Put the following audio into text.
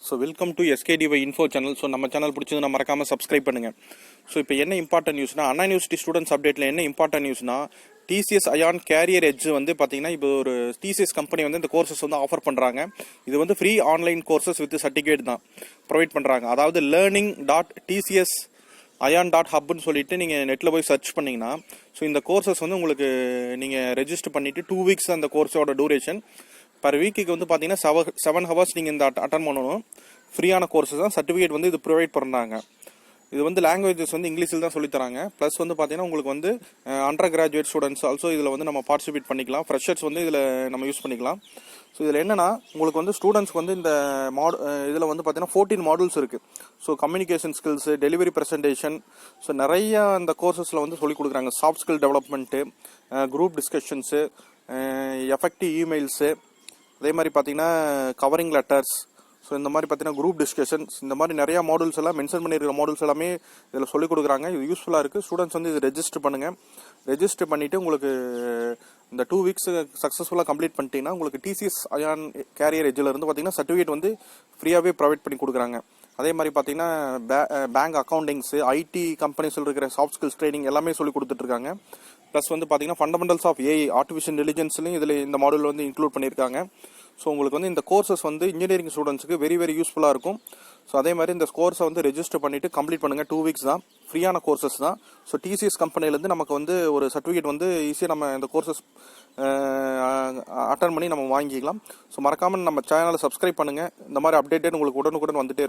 So welcome to எஸ்கேடிவை info channel. So நம்ம channel பிடிச்சது மறக்காமல் சப்ஸ்கிரைப் பண்ணுங்கள். ஸோ இப்போ என்ன இம்பார்ட்டன்ட் நியூஸ்னா, அண்ணா யூனிவர்சிட்டி ஸ்டூடெண்ட்ஸ் அப்டேட்டில் என்ன இம்பார்ட்டன்ட் நியூஸ்னா, டிசிஎஸ் அயான் கேரியர் எட்ஜ் வந்து பார்த்தீங்கன்னா இப்போ ஒரு டிசிஎஸ் கம்பெனி வந்து இந்த கோர்சஸ் வந்து ஆஃபர் பண்ணுறாங்க. இது வந்து free online courses with certificate தான் ப்ரொவைட் பண்ணுறாங்க. அதாவது learning.tcs ayan.hubன்னு சொல்லிட்டு நீங்கள் நெட்டில் போய் சர்ச் பண்ணிங்கன்னா, ஸோ இந்த கோர்சஸ் வந்து உங்களுக்கு நீங்கள் ரெஜிஸ்டர் பண்ணிவிட்டு 2 வீக்ஸ் அந்த கோர்ஸோட டூரேஷன். பர் வீக்குக்கு வந்து பார்த்தீங்கன்னா 7 ஹவர்ஸ் நீங்கள் இந்த அட்டன் பண்ணணும். ஃப்ரீயான கோர்ஸஸ் தான், சர்டிஃபிகேட் வந்து இது ப்ரொவைட் பண்ணுறாங்க. இது வந்து லாங்குவேஜஸ் வந்து இங்கிலீஷில் தான் சொல்லித்தராங்க. ப்ளஸ் வந்து பார்த்தீங்கன்னா உங்களுக்கு வந்து அண்டர் கிராஜுவேட் ஸ்டூடெண்ட்ஸ் ஆல்சோ இதில் வந்து நம்ம பார்ட்டிசிபேட் பண்ணிக்கலாம். ஃப்ரெஷர்ஸ் வந்து இதில் நம்ம யூஸ் பண்ணிக்கலாம். ஸோ இதில் என்னென்னா, உங்களுக்கு வந்து ஸ்டூடெண்ட்ஸ்க்கு வந்து இந்த இதில் வந்து பார்த்தீங்கன்னா 14 மாடல்ஸ் இருக்குது. So communication skills, delivery presentation, so நிறைய அந்த கோர்சஸில் வந்து சொல்லிக் கொடுக்குறாங்க. Soft skill development, group discussions, effective emails, அதே மாதிரி பார்த்தீங்கன்னா கவரிங் லெட்டர்ஸ், ஸோ இந்த மாதிரி பார்த்தீங்கன்னா குரூப் டிஸ்கஷன்ஸ், இந்த மாதிரி நிறையா மாடல்ஸ் எல்லாம் மென்ஷன் பண்ணியிருக்கிற மாடல்ஸ் எல்லாமே இதில் சொல்லிக் கொடுக்குறாங்க. இது யூஸ்ஃபுல்லாக இருக்குது. ஸ்டூடெண்ட்ஸ் வந்து இது ரெஜிஸ்டர் பண்ணுங்கள். ரெஜிஸ்டர் பண்ணிவிட்டு உங்களுக்கு இந்த 2 வீக்ஸ் சக்ஸஸ்ஃபுல்லாக கம்ப்ளீட் பண்ணிட்டீங்கன்னா உங்களுக்கு டிசிஎஸ் அயான் கேரியர் எட்ஜில் இருந்து பார்த்தீங்கன்னா சர்டிஃபிகேட் வந்து ஃப்ரீயாகவே ப்ரொவைட் பண்ணி கொடுக்குறாங்க. அதே மாதிரி பார்த்தீங்கன்னா பேங்க் அக்கௌண்டிங்ஸு, ஐடி கம்பெனிஸில் இருக்கிற சாஃப்ட் ஸ்கில்ஸ் ட்ரைனிங் எல்லாமே சொல்லி கொடுத்துட்ருக்காங்க. ப்ளஸ் வந்து பார்த்தீங்கன்னா ஃபண்டமெண்டல்ஸ் ஆஃப் ஏஐ, ஆர்டிஃபிஷியல் இன்டெலிஜென்ஸ்லையும் இதில் இந்த மாடல் வந்து இன்க்ளூட் பண்ணியிருக்காங்க. ஸோ உங்களுக்கு வந்து இந்த கோர்சஸ் வந்து இன்ஜினியரிங் ஸ்டூடெண்ட்ஸுக்கு வெரி யூஸ்ஃபுல்லாக இருக்கும். ஸோ அதே மாதிரி இந்த கோர்ஸை வந்து ரெஜிஸ்டர் பண்ணிவிட்டு கம்ப்ளீட் பண்ணுங்கள். 2 வீக்ஸ் தான், ஃப்ரீயான கோர்சஸ் தான். ஸோ டிசிஎஸ் கம்பெனிலேருந்து நமக்கு வந்து ஒரு சர்டிஃபிகேட் வந்து ஈஸியாக நம்ம இந்த கோர்சஸ் அட்டன் பண்ணி நம்ம வாங்கிக்கலாம். ஸோ மறக்காமல் நம்ம சேனலை சப்ஸ்கிரைப் பண்ணுங்கள். இந்த மாதிரி அப்டேட்டட் உங்களுக்கு உடனுக்குடன் வந்துட்டே